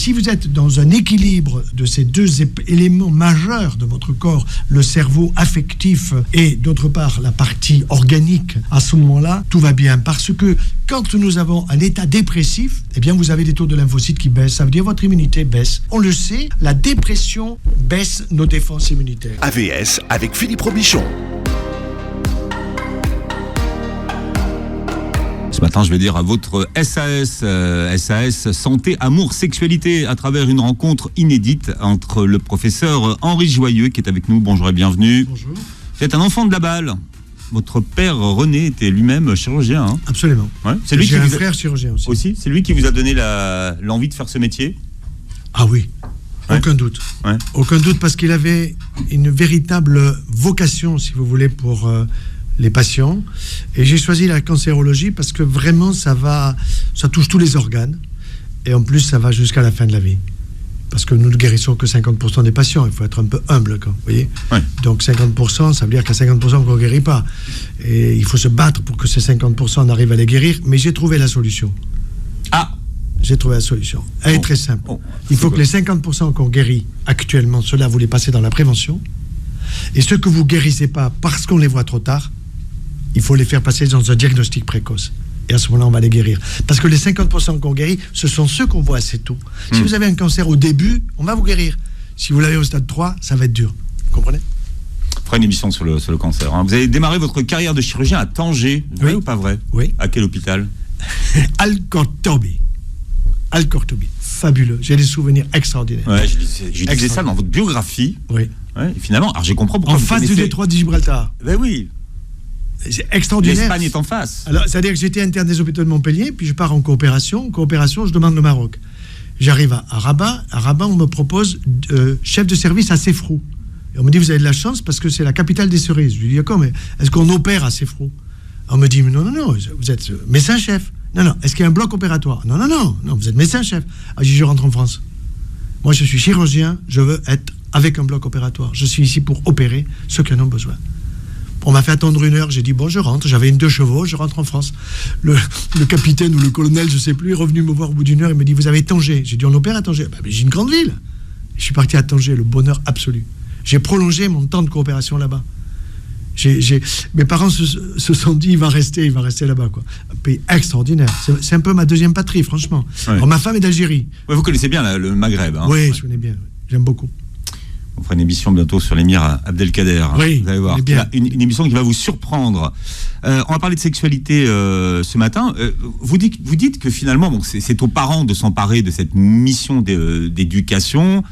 si vous êtes dans un équilibre de ces deux éléments majeurs de votre corps, le cerveau affectif et d'autre part la partie organique, à ce moment-là, tout va bien. Parce que quand nous avons un état dépressif, eh bien vous avez des taux de lymphocytes qui baissent. Ça veut dire votre immunité baisse. On le sait, la dépression baisse nos défenses immunitaires. AVS avec Philippe Robichon. Ce matin, je vais dire à votre SAS Santé, Amour, Sexualité, à travers une rencontre inédite entre le professeur Henri Joyeux, qui est avec nous. Bonjour et bienvenue. Bonjour. Vous êtes un enfant de la balle. Votre père René était lui-même chirurgien. Hein. Absolument. Ouais. C'est lui J'ai qui un vous frère chirurgien aussi. C'est lui qui vous a donné l'envie de faire ce métier? Ah oui, Ouais. aucun doute. Ouais. Aucun doute, parce qu'il avait une véritable vocation, si vous voulez, pour les patients. Et j'ai choisi la cancérologie parce que vraiment, ça touche tous les organes. Et en plus, ça va jusqu'à la fin de la vie. Parce que nous ne guérissons que 50% des patients. Il faut être un peu humble, vous voyez. Ouais. Donc 50%, ça veut dire qu'à 50% qu'on ne guérit pas. Et il faut se battre pour que ces 50% on arrive à les guérir. Mais j'ai trouvé la solution. Ah, J'ai trouvé la solution. Elle est très simple. Il faut que les 50% qu'on guérit actuellement, ceux-là, vous les passez dans la prévention. Et ceux que vous ne guérissez pas parce qu'on les voit trop tard, il faut les faire passer dans un diagnostic précoce. Et à ce moment-là, on va les guérir. Parce que les 50% qu'on guérit, ce sont ceux qu'on voit assez tôt. Si vous avez un cancer au début, on va vous guérir. Si vous l'avez au stade 3, ça va être dur. Vous comprenez ? on fera une émission sur le cancer. Hein. Vous avez démarré votre carrière de chirurgien à Tanger. Vrai ou pas vrai? Oui. À quel hôpital? Al-Kortobi. Fabuleux. J'ai des souvenirs extraordinaires. Ouais, je disais ça dans votre biographie. Oui. Ouais, et finalement, alors j'ai compris pourquoi En vous face du connaissez... détroit de Gibraltar. Ben oui. C'est extraordinaire. L'Espagne est en face. Alors, c'est-à-dire que j'étais interne des hôpitaux de Montpellier, puis je pars en coopération. En coopération, je demande le Maroc. J'arrive à Rabat. À Rabat, on me propose chef de service à Sefrou. Et on me dit, vous avez de la chance parce que c'est la capitale des cerises. Je lui dis, d'accord, mais est-ce qu'on opère à Sefrou? On me dit, mais non, vous êtes médecin-chef. Non, est-ce qu'il y a un bloc opératoire? Non, vous êtes médecin-chef. Ah, je rentre en France. Moi, je suis chirurgien, je veux être avec un bloc opératoire. Je suis ici pour opérer ceux qui en ont besoin. On m'a fait attendre 1 heure, j'ai dit bon, je rentre, j'avais une 2 chevaux, je rentre en France. Le capitaine ou le colonel, je sais plus, est revenu me voir au bout d'1 heure, il me dit vous avez Tanger. J'ai dit on opère à Tanger. Mais j'ai une grande ville. Je suis parti à Tanger, le bonheur absolu. J'ai prolongé mon temps de coopération là-bas. Mes parents se sont dit il va rester là-bas, quoi. Un pays extraordinaire. C'est un peu ma deuxième patrie, franchement. Ouais. Alors, ma femme est d'Algérie. Ouais, vous connaissez bien le Maghreb. Hein. Oui, je connais bien. J'aime beaucoup. On fera une émission bientôt sur l'émir Abdelkader. Oui, vous allez voir. Une émission qui va vous surprendre. On va parler de sexualité ce matin. Vous dites que finalement, bon, c'est aux parents de s'emparer de cette mission d'éducation.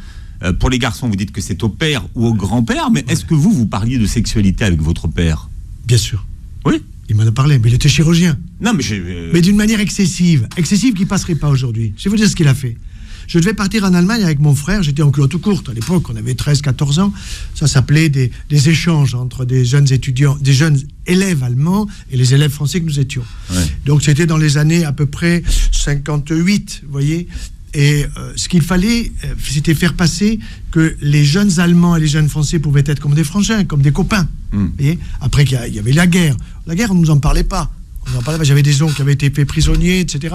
Pour les garçons, vous dites que c'est au père ou au grand-père. Mais est-ce que vous parliez de sexualité avec votre père? Bien sûr. Oui. Il m'en a parlé, mais il était chirurgien. Non, mais d'une manière excessive qui ne passerait pas aujourd'hui. Je vais vous dire ce qu'il a fait. Je devais partir en Allemagne avec mon frère, j'étais en culotte courte à l'époque, on avait 13-14 ans, ça s'appelait des échanges entre des jeunes étudiants, des jeunes élèves allemands et les élèves français que nous étions. Ouais. Donc c'était dans les années à peu près 58, vous voyez, et ce qu'il fallait, c'était faire passer que les jeunes Allemands et les jeunes Français pouvaient être comme des frangins, comme des copains. Vous voyez. Après qu'il y avait la guerre, on ne nous en parlait pas. J'avais des oncles qui avaient été faits prisonniers, etc.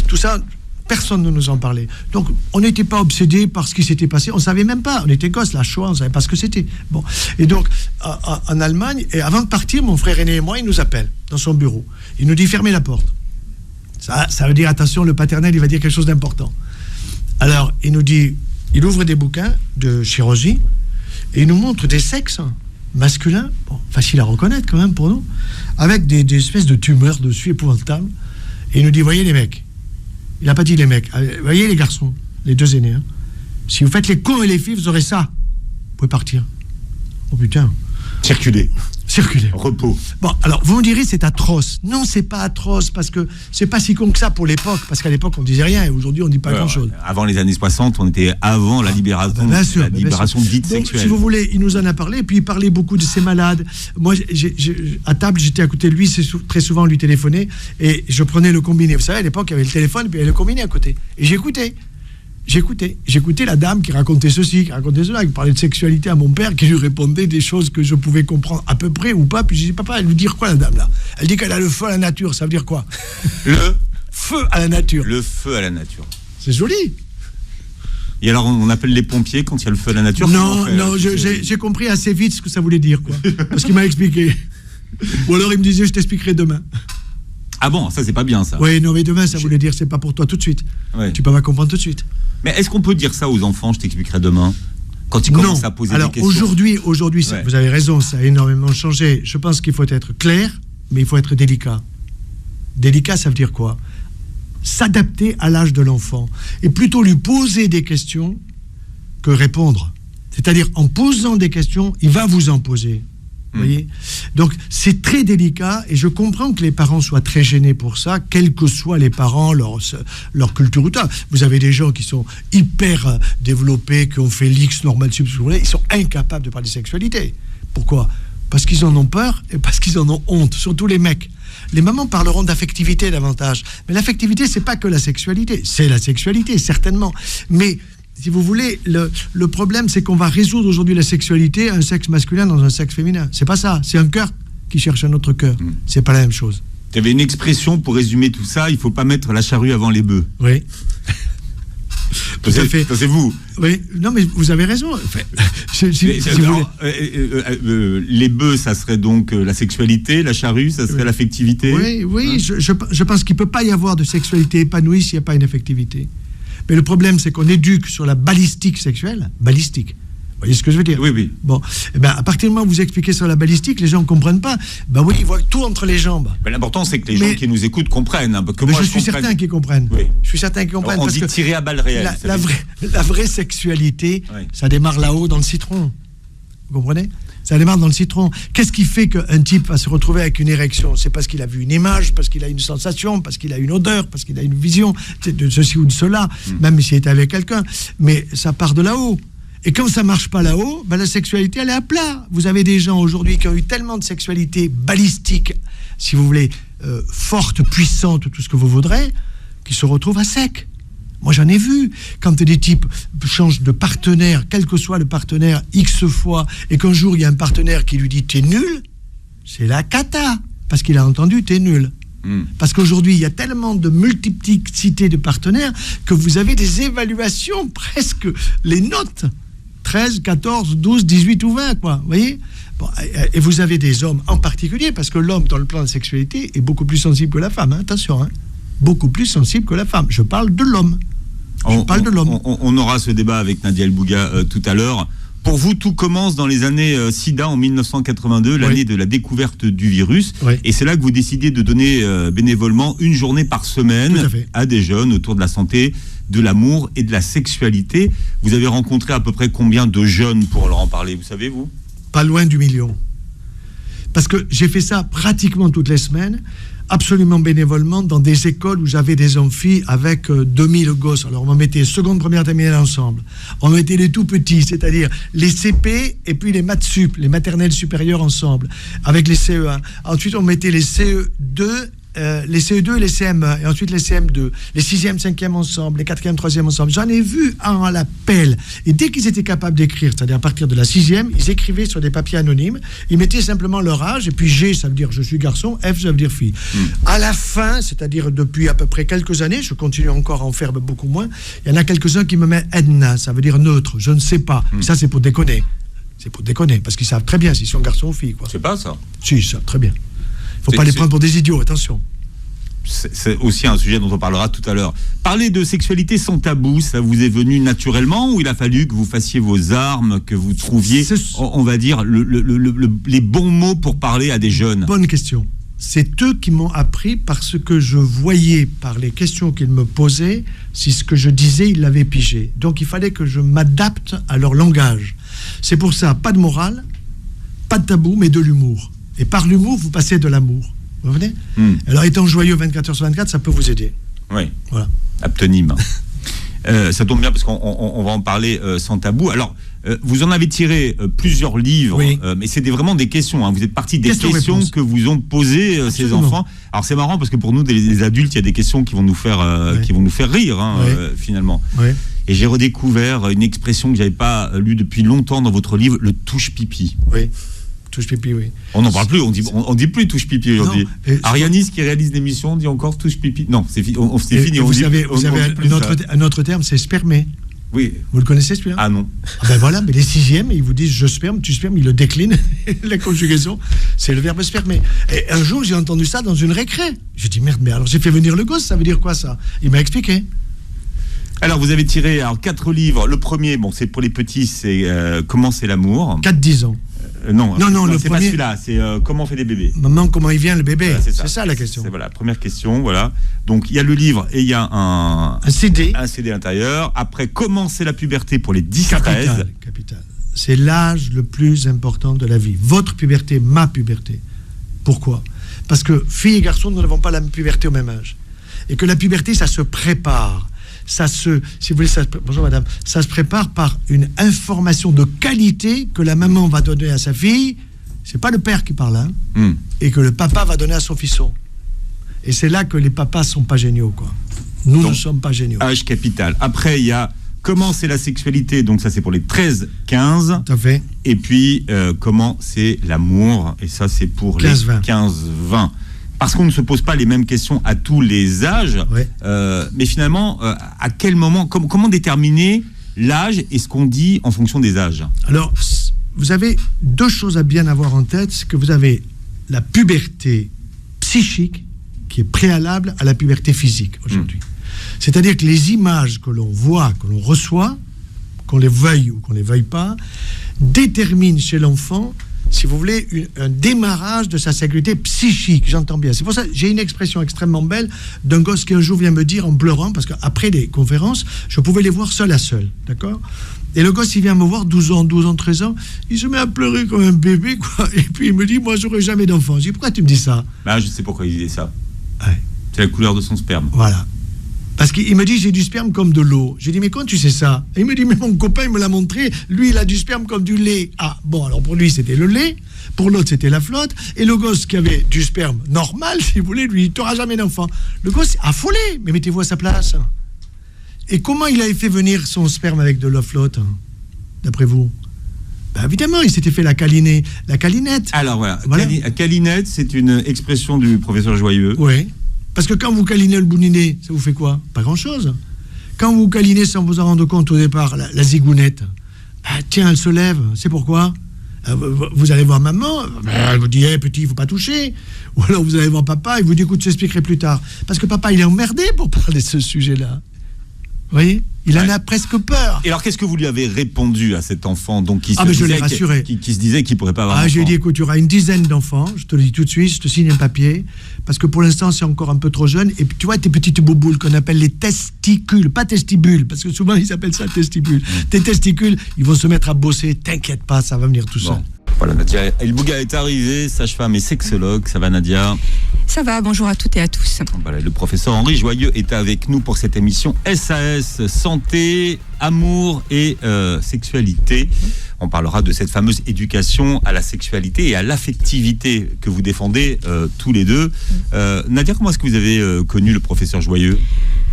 Tout ça... Personne ne nous en parlait. Donc, on n'était pas obsédés par ce qui s'était passé. On ne savait même pas. On était gosses, la Shoah, on ne savait pas ce que c'était. Bon. Et donc, en Allemagne, et avant de partir, mon frère aîné et moi, il nous appelle dans son bureau. Il nous dit, fermez la porte. Ça veut dire, attention, le paternel, il va dire quelque chose d'important. Alors, il nous dit, il ouvre des bouquins de chirurgie et il nous montre des sexes masculins, bon, facile à reconnaître quand même pour nous, avec des espèces de tumeurs dessus épouvantables. Et il nous dit, voyez les mecs, il n'a pas dit les mecs. Voyez les garçons, les 2 aînés. Hein. Si vous faites les cons et les filles, vous aurez ça. Vous pouvez partir. Oh putain. Circuler. Repos. Bon, alors vous me direz c'est atroce. Non, c'est pas atroce parce que c'est pas si con que ça pour l'époque. Parce qu'à l'époque on disait rien et aujourd'hui on dit pas grand-chose. Avant les années 60, on était avant la libération, libération dite sexuelle. Si vous voulez, il nous en a parlé et puis il parlait beaucoup de ces malades. Moi, à table, j'étais à côté de lui, très souvent on lui téléphonait et je prenais le combiné. Vous savez, à l'époque il y avait le téléphone et puis il y avait le combiné à côté. Et J'écoutais la dame qui racontait ceci, qui racontait cela, qui parlait de sexualité à mon père, qui lui répondait des choses que je pouvais comprendre à peu près ou pas. Puis je dis, papa, elle veut dire quoi la dame là? Elle dit qu'elle a le feu à la nature, ça veut dire quoi? Le feu à la nature. Le feu à la nature. C'est joli. Et alors, on appelle les pompiers quand il y a le feu à la nature? Non, j'ai compris assez vite ce que ça voulait dire, quoi. Parce qu'il m'a expliqué. Ou alors il me disait, je t'expliquerai demain. Ah bon, ça c'est pas bien, ça. Oui, non, mais demain, ça voulait dire, c'est pas pour toi tout de suite. Ouais. Tu peux pas comprendre tout de suite. Mais est-ce qu'on peut dire ça aux enfants, je t'expliquerai demain, quand ils commencent à poser des questions? Aujourd'hui, vous avez raison, ça a énormément changé. Je pense qu'il faut être clair, mais il faut être délicat. Délicat, ça veut dire quoi? S'adapter à l'âge de l'enfant. Et plutôt lui poser des questions que répondre. C'est-à-dire, en posant des questions, il va vous en poser. Vous voyez? Donc, c'est très délicat et je comprends que les parents soient très gênés pour ça, quels que soient les parents, leur culture ou pas. Vous avez des gens qui sont hyper développés, qui ont fait l'X normal sub, ils sont incapables de parler de sexualité. Pourquoi? Parce qu'ils en ont peur et parce qu'ils en ont honte, surtout les mecs. Les mamans parleront d'affectivité davantage. Mais l'affectivité, c'est pas que la sexualité. C'est la sexualité, certainement. Mais si vous voulez, le problème, c'est qu'on va résoudre aujourd'hui la sexualité à un sexe masculin dans un sexe féminin. C'est pas ça. C'est un cœur qui cherche un autre cœur. C'est pas la même chose. Tu avais une expression pour résumer tout ça, il faut pas mettre la charrue avant les bœufs. Oui. Tout à fait. C'est vous. Oui, non, mais vous avez raison. Enfin, les bœufs, ça serait donc la sexualité, la charrue, ça serait l'affectivité. Oui, hein? je pense qu'il ne peut pas y avoir de sexualité épanouie s'il n'y a pas une affectivité. Mais le problème, c'est qu'on éduque sur la balistique sexuelle. Balistique. Vous voyez ce que je veux dire? Oui. Bon, à partir du moment où vous expliquez sur la balistique, les gens ne comprennent pas. Oui, ils voient tout entre les jambes. Mais l'important, c'est que les gens qui nous écoutent comprennent. Hein, que moi, je suis certain qu'ils comprennent. Oui. Je suis certain qu'ils comprennent. On dit tirer à balles réelles. La vraie sexualité, ça démarre là-haut dans le citron. Vous comprenez? Ça démarre dans le citron. Qu'est-ce qui fait qu'un type va se retrouver avec une érection? C'est parce qu'il a vu une image, parce qu'il a une sensation, parce qu'il a une odeur, parce qu'il a une vision de ceci ou de cela, même s'il est avec quelqu'un. Mais ça part de là-haut. Et quand ça marche pas là-haut, la sexualité, elle est à plat. Vous avez des gens aujourd'hui qui ont eu tellement de sexualité balistique, si vous voulez, forte, puissante, tout ce que vous voudrez, qui se retrouvent à sec. Moi, j'en ai vu. Quand des types changent de partenaire, quel que soit le partenaire, X fois, et qu'un jour, il y a un partenaire qui lui dit « t'es nul », c'est la cata, parce qu'il a entendu « t'es nul ». Parce qu'aujourd'hui, il y a tellement de multiplicité de partenaires que vous avez des évaluations, presque les notes. 13, 14, 12, 18 ou 20, quoi. Vous voyez? Bon, et vous avez des hommes en particulier, parce que l'homme, dans le plan de sexualité, est beaucoup plus sensible que la femme. Hein, attention, hein. Beaucoup plus sensible que la femme. Je parle de l'homme. On aura ce débat avec Nadia El Bouga tout à l'heure. Pour vous, tout commence dans les années SIDA en 1982, l'année de la découverte du virus. Et c'est là que vous décidez de donner bénévolement une journée par semaine à des jeunes autour de la santé, de l'amour et de la sexualité. Vous avez rencontré à peu près combien de jeunes pour leur en parler, vous savez, vous? Pas loin du million. Parce que j'ai fait ça pratiquement toutes les semaines, absolument bénévolement, dans des écoles où j'avais des amphis avec 2000 gosses. Alors on mettait seconde, première, terminale ensemble. On mettait les tout petits, c'est-à-dire les CP et puis les maths sup, les maternelles supérieures ensemble, avec les CE1. Ensuite on mettait les CE2, les CE2 et les CM1, et ensuite les CM2, les 6e, 5e ensemble, les 4e, 3e ensemble. J'en ai vu un à la pelle. Et dès qu'ils étaient capables d'écrire, c'est-à-dire à partir de la 6e, ils écrivaient sur des papiers anonymes, ils mettaient simplement leur âge, et puis G, ça veut dire je suis garçon, F, ça veut dire fille. À la fin, c'est-à-dire depuis à peu près quelques années, je continue encore à en faire beaucoup moins, il y en a quelques-uns qui me mettent Edna, ça veut dire neutre, je ne sais pas. Ça, c'est pour déconner. C'est pour déconner, parce qu'ils savent très bien s'ils sont garçons ou filles, quoi. C'est pas ça. Si, ils savent très bien. Il ne faut pas les prendre pour des idiots, attention. C'est aussi un sujet dont on parlera tout à l'heure. Parler de sexualité sans tabou, ça vous est venu naturellement ou il a fallu que vous fassiez vos armes, que vous trouviez, on va dire, les bons mots pour parler à des jeunes? Bonne question. C'est eux qui m'ont appris parce que je voyais par les questions qu'ils me posaient si ce que je disais, ils l'avaient pigé. Donc il fallait que je m'adapte à leur langage. C'est pour ça, pas de morale, pas de tabou, mais de l'humour. Et par l'humour, vous passez de l'amour. Vous venez? Alors, étant joyeux 24 heures sur 24, ça peut vous aider. Oui. Voilà. Aptonyme. Ça tombe bien parce qu'on va en parler sans tabou. Alors, vous en avez tiré plusieurs livres, mais c'est vraiment des questions. Hein. Vous êtes parti des questions que vous ont posées ces enfants. Alors, c'est marrant parce que pour nous, les adultes, il y a des questions qui vont nous faire, rire, hein, finalement. Et j'ai redécouvert une expression que je n'avais pas lue depuis longtemps dans votre livre, le touche-pipi. Oui. Touche pipi, oui. On n'en parle plus, on dit plus touche pipi aujourd'hui. Arianis qui réalise l'émission dit encore touche pipi. Non, c'est fini. Vous avez un autre terme, c'est spermé. Oui. Vous le connaissez celui-là? Ah non. Ah ben voilà, mais les 6e, ils vous disent je sperme, tu spermes, ils le déclinent. La conjugaison, c'est le verbe spermer. Et un jour, j'ai entendu ça dans une récré. Je dis merde, mais alors j'ai fait venir le gosse, ça veut dire quoi ça? Il m'a expliqué. Alors, vous avez tiré 4 livres. Le premier, bon, c'est pour les petits, c'est Comment c'est l'amour. 4-10 ans. Non, le c'est premier... pas celui-là, c'est Comment on fait des bébés. Maman, comment il vient le bébé? Voilà, c'est ça la question. C'est voilà, première question, voilà. Donc il y a le livre et il y a un CD. Un CD à l'intérieur. Après, comment c'est la puberté pour les 10-13. Capital. C'est l'âge le plus important de la vie. Votre puberté, ma puberté. Pourquoi? Parce que filles et garçons, nous n'avons pas la puberté au même âge. Et que la puberté, ça se prépare. Si vous voulez, bonjour madame, ça se prépare par une information de qualité que la maman va donner à sa fille. C'est pas le père qui parle, hein, et que le papa va donner à son fisson. Et c'est là que les papas sont pas géniaux, quoi. Nous ne sommes pas géniaux. Âge capital. Après, il y a comment c'est la sexualité, donc ça c'est pour les 13-15. Tout à fait. Et puis, comment c'est l'amour, et ça c'est pour les 15-20. Parce qu'on ne se pose pas les mêmes questions à tous les âges, ouais. Mais finalement, à quel moment, comment déterminer l'âge et ce qu'on dit en fonction des âges? Alors, vous avez 2 choses à bien avoir en tête, c'est que vous avez la puberté psychique qui est préalable à la puberté physique aujourd'hui. C'est-à-dire que les images que l'on voit, que l'on reçoit, qu'on les veuille ou qu'on les veuille pas, déterminent chez l'enfant, si vous voulez, un démarrage de sa sécurité psychique, j'entends bien. C'est pour ça que j'ai une expression extrêmement belle d'un gosse qui un jour vient me dire en pleurant, parce qu'après les conférences, je pouvais les voir seul à seul, d'accord? Et le gosse, il vient me voir, 12 ans, 13 ans, il se met à pleurer comme un bébé, quoi. Et puis il me dit, moi, j'aurai jamais d'enfant. Je dis, pourquoi tu me dis ça? Bah, je sais pourquoi il disait ça. Ouais. C'est la couleur de son sperme. Voilà. Parce qu'il me dit, j'ai du sperme comme de l'eau. J'ai dit, mais comment tu sais ça? Et il me dit, mais mon copain, il me l'a montré. Lui, il a du sperme comme du lait. Ah, bon, alors pour lui, c'était le lait. Pour l'autre, c'était la flotte. Et le gosse qui avait du sperme normal, si vous voulez, lui, tu n'auras jamais d'enfant. Le gosse, affolé. Mais mettez-vous à sa place. Et comment il avait fait venir son sperme avec de la flotte, d'après vous? Ben évidemment, il s'était fait la câlinette. Alors voilà. Câlinette, c'est une expression du professeur Joyeux. Oui. Parce que quand vous câlinez le boulinet, ça vous fait quoi? Pas grand-chose. Quand vous câlinez sans vous en rendre compte au départ, la zigounette, tiens, elle se lève. C'est pourquoi? Vous allez voir maman, elle vous dit, hey, petit, il ne faut pas toucher. Ou alors vous allez voir papa, il vous dit, écoute, je t'expliquerai plus tard. Parce que papa, il est emmerdé pour parler de ce sujet-là. Vous voyez? Il en a presque peur. Et alors, qu'est-ce que vous lui avez répondu à cet enfant donc, qui je l'ai rassuré. Qui se disait qu'il ne pourrait pas avoir d'enfant? Je lui ai dit, écoute, tu auras une dizaine d'enfants, je te le dis tout de suite, je te signe un papier, parce que pour l'instant, c'est encore un peu trop jeune. Et puis, tu vois, tes petites bouboules qu'on appelle les testicules, pas testibules, parce que souvent, ils appellent ça testibules. Tes testicules, ils vont se mettre à bosser, t'inquiète pas, ça va venir tout seul. Voilà, Nadia El Bouga est arrivée, sage-femme et sexologue. Ça va, Nadia? Ça va, bonjour à toutes et à tous. Voilà, le professeur Henri Joyeux est avec nous pour cette émission SAS, santé, amour et sexualité. On parlera de cette fameuse éducation à la sexualité et à l'affectivité que vous défendez tous les deux. Nadia, comment est-ce que vous avez connu le professeur Joyeux?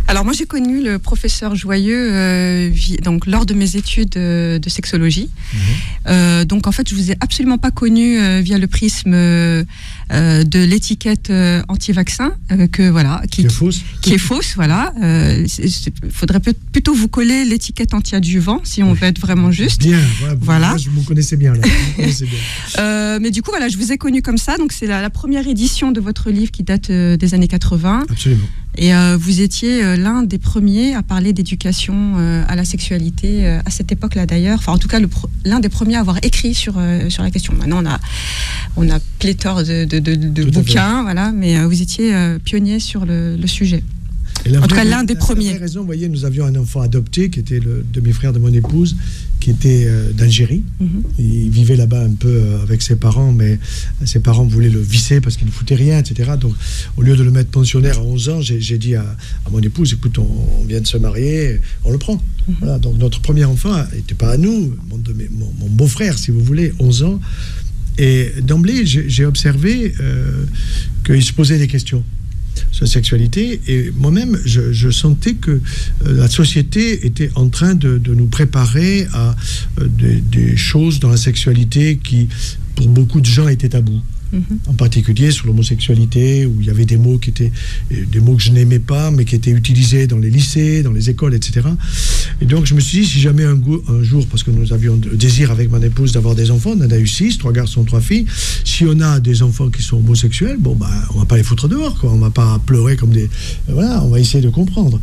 Alors moi j'ai connu le professeur Joyeux donc lors de mes études de sexologie. Donc en fait je vous ai absolument pas connu via le prisme de l'étiquette anti-vaccin qui est fausse, voilà. Faudrait plutôt vous coller l'étiquette anti-adjuvant si on veut être vraiment juste. Bien, voilà. Moi, je vous connaissais bien là. Mais du coup voilà, je vous ai connu comme ça. Donc c'est la première édition de votre livre qui date des années 80. Absolument. Et vous étiez l'un des premiers à parler d'éducation à la sexualité à cette époque-là d'ailleurs. Enfin, en tout cas, l'un des premiers à avoir écrit sur la question. Maintenant, on a pléthore de bouquins, voilà, mais vous étiez pionnier sur le sujet. En tout cas, l'un des premiers. Vous avez raison, vous voyez, nous avions un enfant adopté qui était le demi-frère de mon épouse, qui était d'Algérie. Il vivait là-bas un peu avec ses parents, mais ses parents voulaient le visser parce qu'il ne foutait rien, etc. Donc, au lieu de le mettre pensionnaire à 11 ans, j'ai dit à mon épouse, écoute, on vient de se marier, on le prend. Voilà, donc notre premier enfant n'était pas à nous, mon beau-frère, si vous voulez, 11 ans. Et d'emblée, j'ai observé qu'il se posait des questions sur la sexualité, et moi-même je sentais que la société était en train de nous préparer à des choses dans la sexualité qui pour beaucoup de gens étaient tabous. en particulier sur l'homosexualité, où il y avait des mots que je n'aimais pas, mais qui étaient utilisés dans les lycées, dans les écoles, etc. Et donc je me suis dit, si jamais un jour, parce que nous avions le désir avec mon épouse d'avoir des enfants, on en a eu 6, 3 garçons, 3 filles, si on a des enfants qui sont homosexuels, on va pas les foutre dehors, quoi. On va pas pleurer comme des... Voilà, on va essayer de comprendre.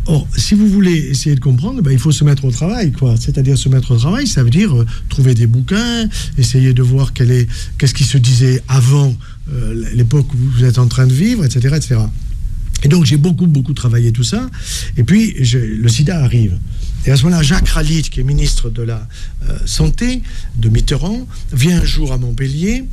Or, si vous voulez essayer de comprendre, il faut se mettre au travail, quoi. C'est-à-dire se mettre au travail, ça veut dire trouver des bouquins, essayer de voir qu'est-ce qui se disait avant l'époque où vous êtes en train de vivre, etc., etc. Et donc, j'ai beaucoup travaillé tout ça. Et puis, le sida arrive. Et à ce moment-là, Jacques Rallit, qui est ministre de la Santé de Mitterrand, vient un jour à Montpellier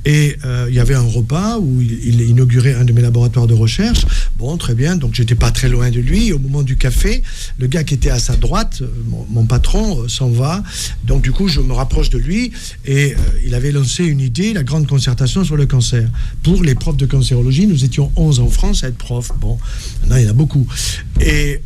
et il y avait un repas où il inaugurait un de mes laboratoires de recherche. Bon, très bien, donc j'étais pas très loin de lui. Au moment du café, le gars qui était à sa droite, mon patron, s'en va. Donc du coup, je me rapproche de lui et il avait lancé une idée, la grande concertation sur le cancer. Pour les profs de cancérologie, nous étions 11 en France à être profs. Bon, maintenant il y en a beaucoup. Et...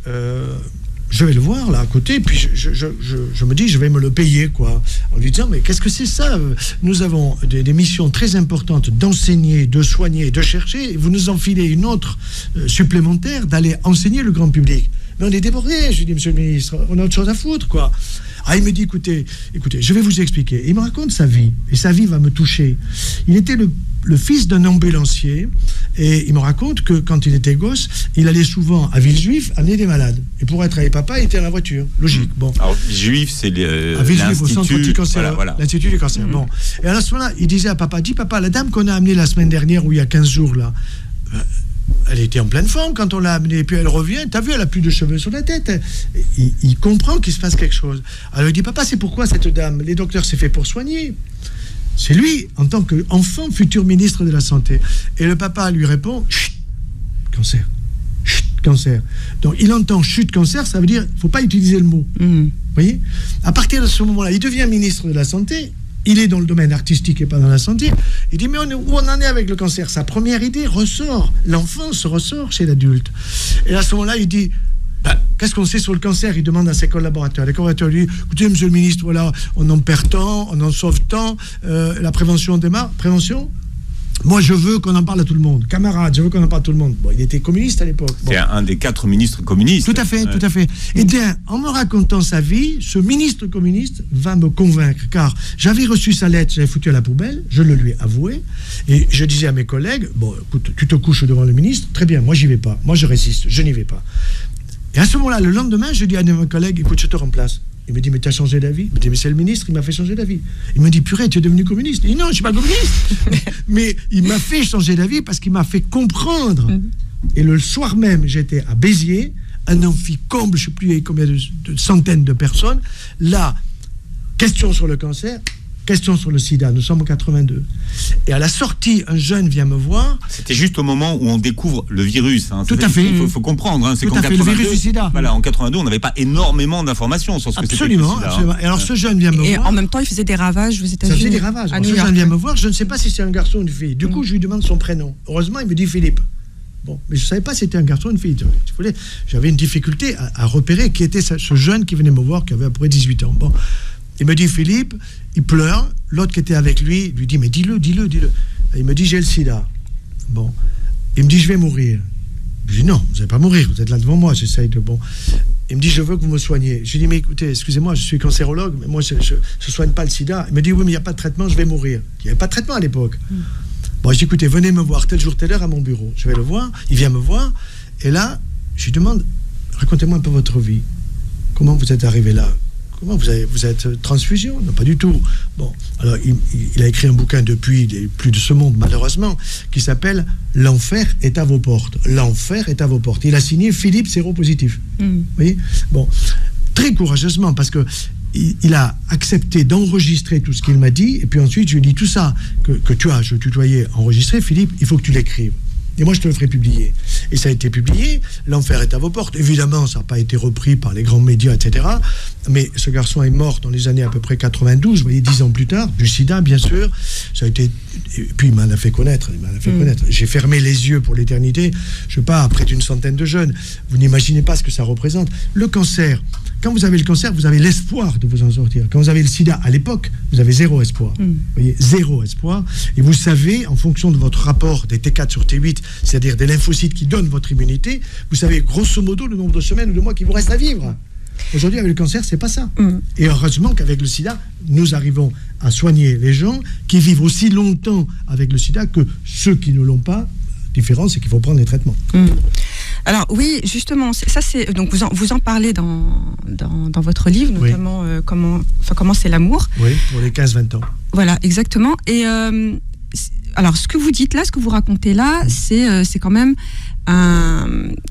je vais le voir là à côté, puis je me dis, je vais me le payer, quoi. En lui disant, mais qu'est-ce que c'est ça? Nous avons des missions très importantes d'enseigner, de soigner, de chercher, et vous nous enfilez une autre supplémentaire d'aller enseigner le grand public. Mais on est débordé, je lui dis, monsieur le ministre, on a autre chose à foutre, quoi. Ah, il me dit, écoutez, je vais vous expliquer. Il me raconte sa vie, et sa vie va me toucher. Il était le fils d'un ambulancier, et il me raconte que quand il était gosse, il allait souvent à Villejuif amener des malades. Et pour être avec papa, il était dans la voiture. Logique. Bon. Alors, Villejuif, c'est l'Institut, au centre anti-cancer, voilà. L'Institut du cancer. Bon. Et à ce moment-là, il disait à papa, papa, la dame qu'on a amenée la semaine dernière, ou il y a 15 jours, là, elle était en pleine forme quand on l'a amenée, et puis elle revient, t'as vu, elle a plus de cheveux sur la tête. Il comprend qu'il se passe quelque chose. Alors il dit, papa, c'est pourquoi cette dame? Les docteurs, c'est fait pour soigner. C'est lui, en tant qu'enfant, futur ministre de la Santé. Et le papa lui répond, chut, cancer. Chut, cancer. Donc il entend chut, cancer, ça veut dire, il ne faut pas utiliser le mot. Vous voyez? À partir de ce moment-là, il devient ministre de la Santé. Il est dans le domaine artistique et pas dans la santé. Il dit, mais où on en est avec le cancer? Sa première idée ressort. L'enfance ressort chez l'adulte. Et à ce moment-là, il dit, qu'est-ce qu'on sait sur le cancer? Il demande à ses collaborateurs. Les collaborateurs lui disent, écoutez, monsieur le ministre, voilà, on en perd tant, on en sauve tant, la prévention démarre. Prévention? Moi, je veux qu'on en parle à tout le monde. Camarades, je veux qu'on en parle à tout le monde. Bon, il était communiste à l'époque. Bon. C'est un des 4 ministres communistes. Tout à fait, tout à fait. Et bien, en me racontant sa vie, ce ministre communiste va me convaincre, car j'avais reçu sa lettre, j'avais foutu à la poubelle, je le lui ai avoué, et je disais à mes collègues, bon, écoute, tu te couches devant le ministre, très bien, moi j'y vais pas, moi je résiste, je n'y vais pas. Et à ce moment-là, le lendemain, je dis à mes collègues, écoute, je te remplace. Il me dit, mais tu as changé d'avis? Je me dis, mais c'est le ministre, il m'a fait changer d'avis. Il me dit, purée, tu es devenu communiste? Je dis, non, je ne suis pas communiste. mais il m'a fait changer d'avis parce qu'il m'a fait comprendre. Et le soir même, j'étais à Béziers, un amphi comble, je ne sais plus combien de centaines de personnes. Là, question sur le cancer, question sur le sida. Nous sommes en 82. Et à la sortie, un jeune vient me voir. C'était juste au moment où on découvre le virus. Tout à fait. Il faut comprendre. Hein, c'est tout à fait, le virus du sida. Voilà, en 82, on n'avait pas énormément d'informations sur ce que c'était le sida. Absolument. Et alors, ce jeune vient me voir. Et en même temps, il faisait des ravages aux États-Unis. Ça faisait des ravages. Ce jeune vient me voir. Je ne sais pas si c'est un garçon ou une fille. Du coup, je lui demande son prénom. Heureusement, il me dit Philippe. Bon, mais je ne savais pas si c'était un garçon ou une fille. J'avais une difficulté à repérer qui était ce jeune qui venait me voir, qui avait à peu près 18 ans. Bon. Il me dit Philippe, il pleure. L'autre qui était avec lui dit, mais dis-le. Et il me dit, j'ai le sida. Bon. Il me dit, je vais mourir. Je dis, non, vous n'allez pas mourir, vous êtes là devant moi, j'essaye de... Bon. Il me dit, je veux que vous me soigniez. Je lui dis, mais écoutez, excusez-moi, je suis cancérologue, mais moi, je ne soigne pas le sida. Il me dit, oui, mais il n'y a pas de traitement, je vais mourir. Il n'y avait pas de traitement à l'époque. Bon, je dis, écoutez, venez me voir tel jour, telle heure à mon bureau. Je vais le voir, il vient me voir, et là, je lui demande, racontez-moi un peu votre vie. Comment vous êtes arrivé là? Comment vous êtes transfusion? Non, pas du tout. Bon, alors il a écrit un bouquin depuis, il n'est plus de ce monde malheureusement, qui s'appelle L'enfer est à vos portes. L'enfer est à vos portes. Il a signé Philippe séropositif. Vous voyez? Bon, très courageusement parce que il a accepté d'enregistrer tout ce qu'il m'a dit, et puis ensuite je lui ai dit tout ça que je tutoyais enregistré, Philippe, il faut que tu l'écrives. Et moi, je te le ferai publier. Et ça a été publié. L'enfer est à vos portes. Évidemment, ça n'a pas été repris par les grands médias, etc. mais ce garçon est mort dans les années à peu près 92, vous voyez, 10 ans plus tard, du sida, bien sûr. Ça a été... Et puis, il m'en a fait connaître. J'ai fermé les yeux pour l'éternité. Je sais pas, près d'une centaine de jeunes. Vous n'imaginez pas ce que ça représente. Le cancer, quand vous avez le cancer, vous avez l'espoir de vous en sortir. Quand vous avez le sida, à l'époque, vous avez zéro espoir. Vous voyez, zéro espoir. Et vous savez, en fonction de votre rapport des T4 sur T8, c'est-à-dire des lymphocytes qui donnent votre immunité, vous savez grosso modo le nombre de semaines ou de mois qu'il vous reste à vivre. Aujourd'hui, avec le cancer, c'est pas ça. Et heureusement qu'avec le sida, nous arrivons à soigner les gens qui vivent aussi longtemps avec le sida que ceux qui ne l'ont pas. La différence, c'est qu'il faut prendre des traitements. Alors oui, justement, ça c'est donc vous en parlez dans votre livre, notamment comment c'est l'amour. Oui, pour les 15-20 ans. Voilà, exactement. Et alors, ce que vous dites là, ce que vous racontez là, c'est quand même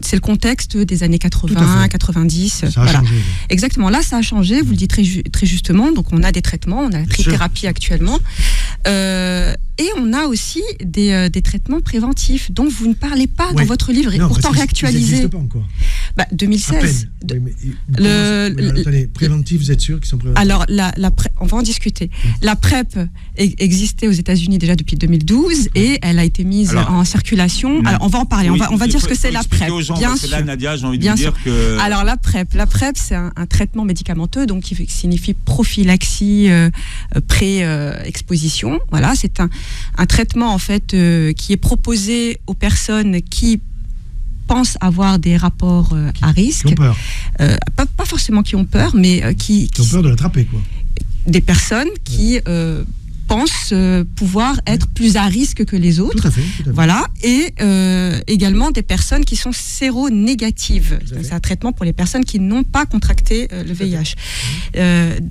c'est le contexte des années 80, 90. Ça a changé. Exactement. Là, ça a changé. Vous le dites très justement. Donc, on a des traitements, on a la trithérapie actuellement, et on a aussi des traitements préventifs dont vous ne parlez pas dans votre livre, et pourtant réactualisé. Ça n'existe pas encore. 2016. Attendez, préventifs, vous êtes sûr qu'ils sont préventifs? Alors, on va en discuter. La PrEP existait aux États-Unis déjà depuis 2012 et elle a été mise en circulation. Alors, on va en parler. On va dire ce que c'est la PrEP. Bien sûr. Là, Nadia, j'ai envie de dire que. Alors, la PrEP, c'est un traitement médicamenteux, donc qui signifie prophylaxie pré-exposition. Voilà, c'est un traitement en fait qui est proposé aux personnes qui pensent avoir des rapports à risque. Qui ont peur. Pas forcément qui ont peur, mais qui ont peur de l'attraper, quoi. Des personnes qui pensent pouvoir être plus à risque que les autres. Tout à fait. Voilà. Et également des personnes qui sont séronégatives. C'est un traitement pour les personnes qui n'ont pas contracté le VIH.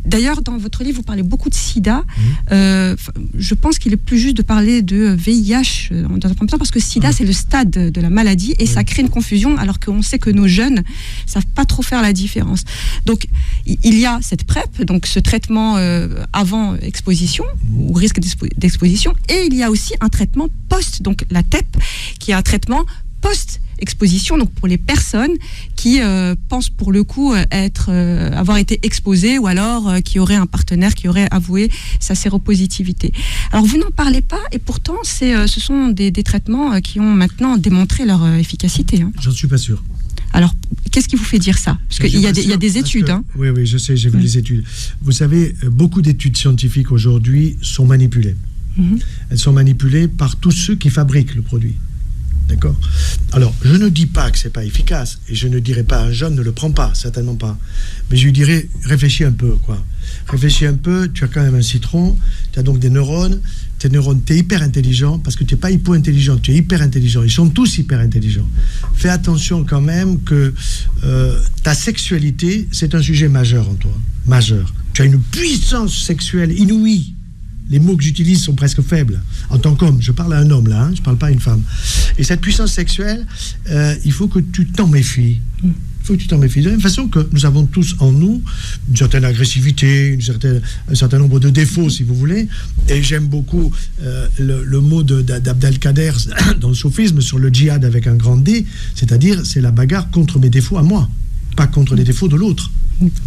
D'ailleurs, dans votre livre, vous parlez beaucoup de sida. Je pense qu'il est plus juste de parler de VIH dans un premier temps, parce que sida, c'est le stade de la maladie et ça crée une confusion, alors qu'on sait que nos jeunes ne savent pas trop faire la différence. Donc, il y a cette PrEP, donc ce traitement avant exposition, ou risque d'exposition, et il y a aussi un traitement post, donc la TEP, qui est un traitement post-exposition, donc pour les personnes qui pensent pour le coup avoir été exposées, ou alors qui auraient un partenaire qui aurait avoué sa séropositivité. Alors vous n'en parlez pas, et pourtant ce sont des traitements qui ont maintenant démontré leur efficacité. J'en suis pas sûr. Alors, qu'est-ce qui vous fait dire ça? Parce qu'il y a des études. Oui, je sais, j'ai vu les études. Vous savez, beaucoup d'études scientifiques aujourd'hui sont manipulées. Elles sont manipulées par tous ceux qui fabriquent le produit. D'accord? Alors, je ne dis pas que c'est pas efficace, et je ne dirais pas à un jeune ne le prends pas, certainement pas. Mais je lui dirais, réfléchis un peu, quoi. Réfléchis un peu, tu as quand même un citron, tu as donc des neurones. Tes neurones, tu es hyper intelligent, parce que tu n'es pas hypo-intelligent, tu es hyper intelligent. Ils sont tous hyper intelligents. Fais attention quand même que ta sexualité, c'est un sujet majeur en toi. Majeur. Tu as une puissance sexuelle inouïe. Les mots que j'utilise sont presque faibles. En tant qu'homme, je parle à un homme là, je ne parle pas à une femme. Et cette puissance sexuelle, il faut que tu t'en méfies. Il faut que tu t'en méfies. De la même façon que nous avons tous en nous une certaine agressivité, un certain nombre de défauts, si vous voulez. Et j'aime beaucoup le mot d'Abdelkader dans le soufisme sur le djihad avec un grand D, c'est-à-dire c'est la bagarre contre mes défauts à moi, pas contre les défauts de l'autre.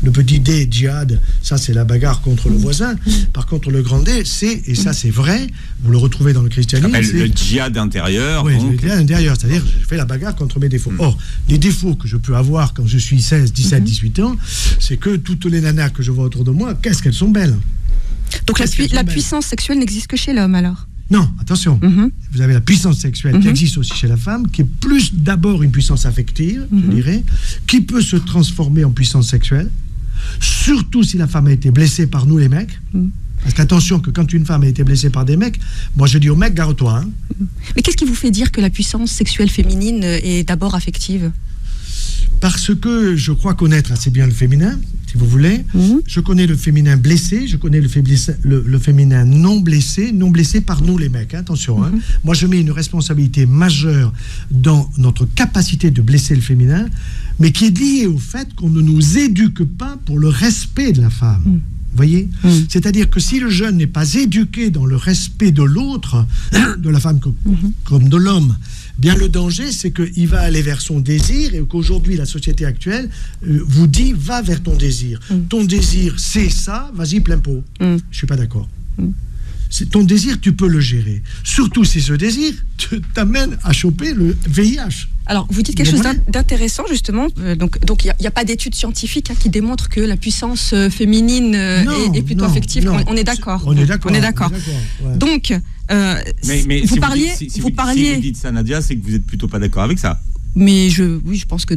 Le petit D, djihad, ça c'est la bagarre contre le voisin. Par contre, le grand D, et ça c'est vrai, vous le retrouvez dans le christianisme. C'est le djihad intérieur. Oui, le djihad intérieur, c'est-à-dire je fais la bagarre contre mes défauts. Or, les défauts que je peux avoir quand je suis 16, 17, 18 ans, c'est que toutes les nanas que je vois autour de moi, qu'est-ce qu'elles sont belles. Donc la puissance sexuelle n'existe que chez l'homme alors? Non, attention. Vous avez la puissance sexuelle qui existe aussi chez la femme, qui est plus d'abord une puissance affective, je dirais, qui peut se transformer en puissance sexuelle, surtout si la femme a été blessée par nous les mecs. Parce qu'attention, que quand une femme a été blessée par des mecs, moi je dis aux mecs, gare-toi. Mais qu'est-ce qui vous fait dire que la puissance sexuelle féminine est d'abord affective? Parce que je crois connaître assez bien le féminin, si vous voulez. Je connais le féminin blessé, je connais le féminin non blessé par nous les mecs, attention. Moi je mets une responsabilité majeure dans notre capacité de blesser le féminin, mais qui est liée au fait qu'on ne nous éduque pas pour le respect de la femme. Voyez, c'est-à-dire que si le jeune n'est pas éduqué dans le respect de l'autre, de la femme comme de l'homme, bien le danger, c'est qu'il va aller vers son désir et qu'aujourd'hui, la société actuelle vous dit, va vers ton désir. Ton désir, c'est ça, vas-y, plein pot. Je suis pas d'accord. Ton désir, tu peux le gérer. Surtout si ce désir t'amène à choper le VIH. Alors, vous dites quelque chose d'intéressant, justement. Donc, il n'y a pas d'études scientifiques qui démontrent que la puissance féminine est plutôt affective. On est d'accord. On est d'accord. Ouais. Donc, mais vous si parliez... Si vous dites ça, Nadia, c'est que vous n'êtes plutôt pas d'accord avec ça. Mais je pense que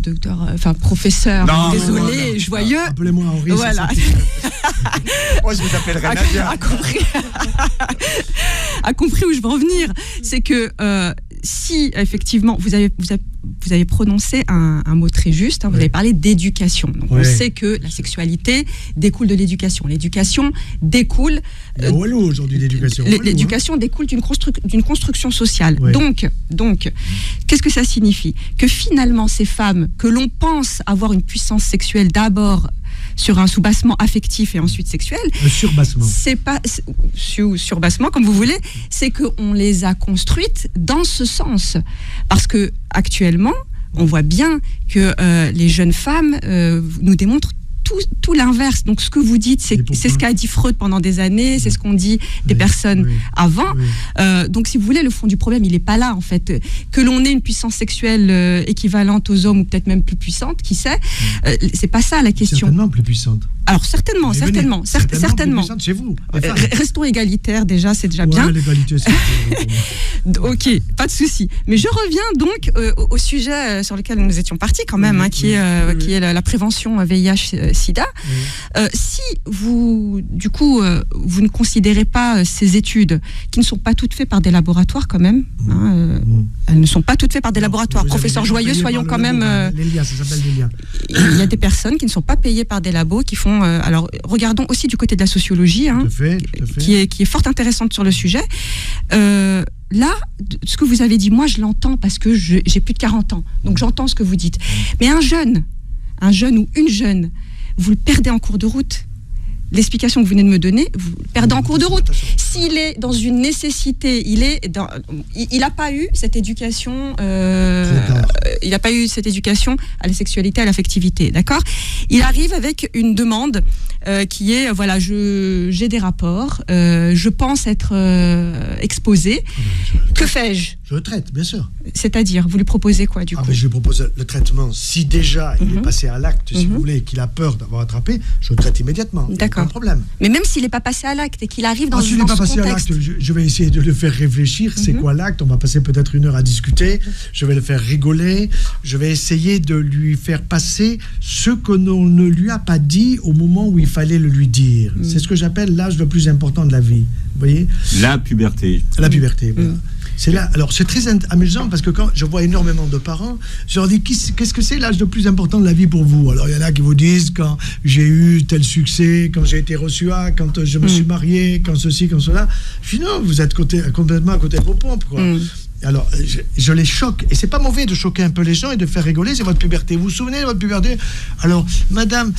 professeur, désolé, joyeux. Appelez-moi Henri. Voilà. Moi, je vous appellerai Nadia. A compris où je veux en venir. C'est que si effectivement vous avez prononcé un mot très juste, vous avez parlé d'éducation. Donc on sait que la sexualité découle de l'éducation. L'éducation découle. Aujourd'hui, l'éducation. L'éducation découle d'une construction sociale. Donc, qu'est-ce que ça signifie? Que finalement, ces femmes que l'on pense avoir une puissance sexuelle d'abord sur un sous-bassement affectif et ensuite sexuel. Le surbassement. C'est pas surbassement comme vous voulez, c'est qu'on les a construites dans ce sens. Parce que actuellement, on voit bien que les jeunes femmes nous démontrent tout l'inverse. Donc ce que vous dites, c'est ce qu'a dit Freud pendant des années, c'est ce qu'ont dit des personnes avant. Donc si vous voulez, le fond du problème, il n'est pas là en fait. Que l'on ait une puissance sexuelle équivalente aux hommes ou peut-être même plus puissante, qui sait, c'est pas ça la question. Certainement plus puissante. Alors certainement. Plus puissante chez vous. Restons égalitaires déjà, c'est déjà bien. L'égalité, c'est ok, pas de souci. Mais je reviens donc au sujet sur lequel nous étions partis quand même, qui est la prévention VIH/SIDA. Si vous, du coup, vous ne considérez pas ces études qui ne sont pas toutes faites par des laboratoires quand même, elles ne sont pas toutes faites par des laboratoires. Professeur Joyeux, soyons quand même. L'Elia, ça s'appelle l'Elia. Il y a des personnes qui ne sont pas payées par des labos, qui font. Alors, regardons aussi du côté de la sociologie, tout à fait. Qui est fort intéressante sur le sujet. Là, ce que vous avez dit, moi je l'entends parce que j'ai plus de 40 ans, donc j'entends ce que vous dites. Mais un jeune ou une jeune, vous le perdez en cours de route. L'explication que vous venez de me donner, vous le perdez en cours de route. S'il est dans une nécessité, il n'a pas eu cette éducation, il n'a pas eu cette éducation à la sexualité, à l'affectivité, d'accord? Il arrive avec une demande qui est, voilà, j'ai des rapports, je pense être exposé. Que fais-je? Je le traite, bien sûr. C'est-à-dire, vous lui proposez quoi du coup? Je lui propose le traitement. Si déjà il est passé à l'acte, si vous voulez, qu'il a peur d'avoir attrapé, je le traite immédiatement. D'accord. Pas de problème. Mais même s'il n'est pas passé à l'acte et qu'il arrive dans ce contexte. S'il n'est pas passé à l'acte, je vais essayer de le faire réfléchir. C'est quoi l'acte? On va passer peut-être 1 heure à discuter. Je vais le faire rigoler. Je vais essayer de lui faire passer ce que l'on ne lui a pas dit au moment où il fallait le lui dire. C'est ce que j'appelle l'âge le plus important de la vie. Vous voyez? La puberté. La puberté, voilà. C'est là. Alors, c'est très amusant parce que quand je vois énormément de parents, je leur dis qu'est-ce que c'est l'âge le plus important de la vie pour vous? Alors, il y en a qui vous disent quand j'ai eu tel succès, quand j'ai été reçu quand je me suis marié, quand ceci, quand cela. Je dis non, vous êtes complètement à côté de vos pompes, quoi. Alors, je les choque. Et c'est pas mauvais de choquer un peu les gens et de faire rigoler. C'est votre puberté. Vous vous souvenez de votre puberté? Alors, madame,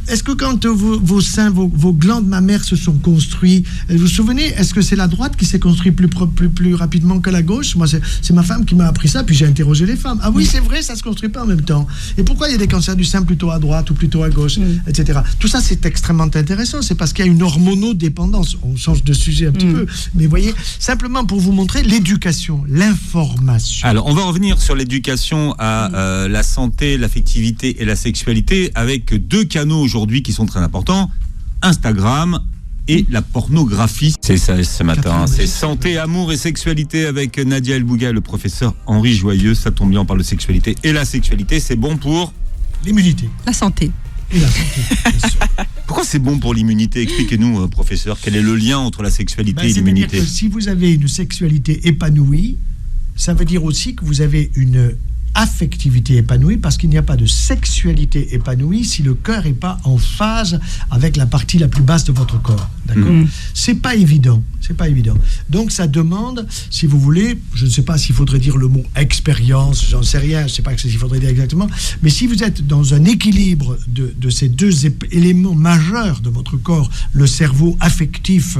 est-ce que quand vos seins, vos glandes mammaires se sont construits, vous vous souvenez, est-ce que c'est la droite qui s'est construite plus rapidement que la gauche? Moi, c'est ma femme qui m'a appris ça, puis j'ai interrogé les femmes. Ah oui, c'est vrai, ça se construit pas en même temps. Et pourquoi il y a des cancers du sein plutôt à droite ou plutôt à gauche, etc. Tout ça, c'est extrêmement intéressant. C'est parce qu'il y a une hormonodépendance. On change de sujet un petit peu. Mais voyez, simplement pour vous montrer l'éducation, l'information. Alors, on va revenir sur l'éducation à la santé, l'affectivité et la sexualité avec 2 canaux aujourd'hui qui sont très importants. Instagram et la pornographie. C'est ça ce matin. C'est santé, amour et sexualité avec Nadia El Bouga, le professeur Henri Joyeux. Ça tombe bien, on parle de sexualité. Et la sexualité, c'est bon pour l'immunité. La santé. Et la santé, bien sûr. Pourquoi c'est bon pour l'immunité? Expliquez-nous, professeur, quel est le lien entre la sexualité et l'immunité? C'est-à-dire que si vous avez une sexualité épanouie, ça veut dire aussi que vous avez une affectivité épanouie, parce qu'il n'y a pas de sexualité épanouie si le cœur n'est pas en phase avec la partie la plus basse de votre corps. D'accord. C'est pas évident. Donc ça demande, si vous voulez, je ne sais pas s'il faudrait dire le mot expérience, j'en sais rien, je ne sais pas ce qu'il faudrait dire exactement, mais si vous êtes dans un équilibre de ces deux éléments majeurs de votre corps, le cerveau affectif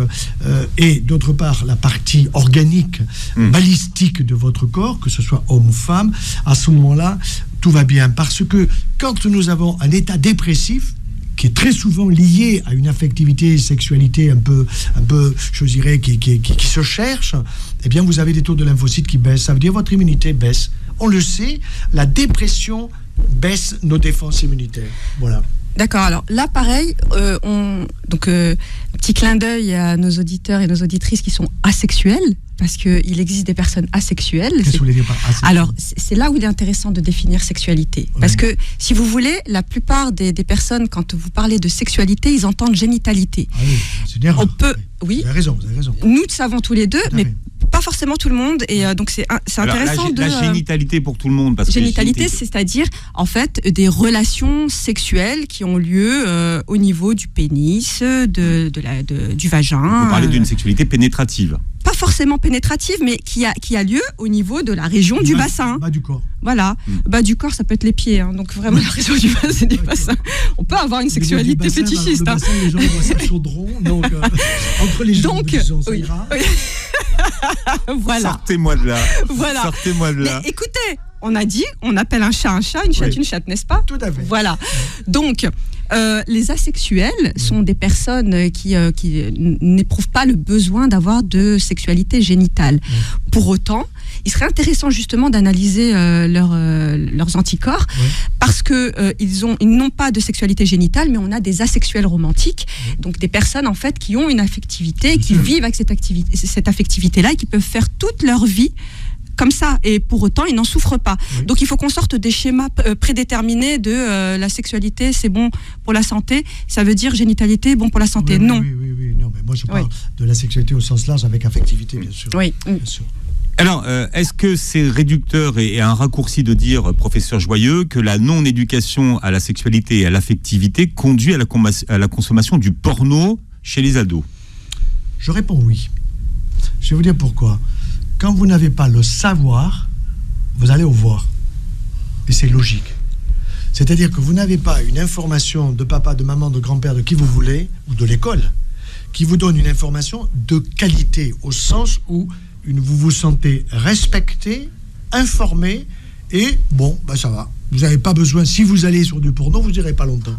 et d'autre part la partie organique, balistique de votre corps, que ce soit homme ou femme, à ce moment-là, tout va bien. Parce que quand nous avons un état dépressif, qui est très souvent lié à une affectivité, sexualité un peu, je dirais, qui se cherche, eh bien, vous avez des taux de lymphocytes qui baissent. Ça veut dire votre immunité baisse. On le sait, la dépression baisse nos défenses immunitaires. Voilà. D'accord, alors là pareil, petit clin d'œil à nos auditeurs et nos auditrices qui sont asexuels, parce qu'il existe des personnes asexuelles. Qu'est-ce que vous voulez dire par asexuel ? Alors, c'est là où il est intéressant de définir sexualité. Parce que, si vous voulez, la plupart des personnes, quand vous parlez de sexualité, ils entendent génitalité. Ah oui, c'est une erreur. On peut, oui. Vous avez raison. Nous le savons tous les deux, mais pas forcément tout le monde. Et donc, c'est intéressant la génitalité pour tout le monde. Parce génitalité, c'est-à-dire, en fait, des relations sexuelles qui ont lieu au niveau du pénis, du vagin. Vous parlez d'une sexualité pénétrative. Pas forcément pénétrative, mais qui a lieu au niveau de la région du bassin. Bas du corps. Voilà. Bas du corps, ça peut être les pieds. Donc vraiment, la région du bassin, du bassin. On peut avoir une sexualité fétichiste. Le bassin, les gens voient ça chaudron. Donc, entre les jambes, disons, ça ira. Voilà. Sortez-moi de là. Voilà. Sortez-moi de là. Mais écoutez, on a dit, on appelle un chat, une chatte, n'est-ce pas ? Tout à fait. Voilà. Donc, les asexuels sont des personnes qui n'éprouvent pas le besoin d'avoir de sexualité génitale. Pour autant, il serait intéressant justement d'analyser leurs anticorps parce que ils n'ont pas de sexualité génitale, mais on a des asexuels romantiques, donc des personnes en fait qui ont une affectivité, qui vivent avec cette affectivité-là et qui peuvent faire toute leur vie comme ça, et pour autant, ils n'en souffrent pas. Donc, il faut qu'on sorte des schémas prédéterminés de la sexualité, c'est bon pour la santé, ça veut dire génitalité, bon pour la santé. Non. Oui. Non, mais moi, je parle de la sexualité au sens large, avec affectivité, bien sûr. Oui. Bien sûr. Alors, est-ce que c'est réducteur et un raccourci de dire, professeur Joyeux, que la non-éducation à la sexualité et à l'affectivité conduit à la consommation du porno chez les ados ? Je réponds oui. Je vais vous dire pourquoi. Quand vous n'avez pas le savoir, vous allez au voir. Et c'est logique. C'est-à-dire que vous n'avez pas une information de papa, de maman, de grand-père, de qui vous voulez, ou de l'école, qui vous donne une information de qualité, au sens où vous vous sentez respecté, informé, et bon, ça va. Vous n'avez pas besoin, si vous allez sur du porno, vous n'irez pas longtemps.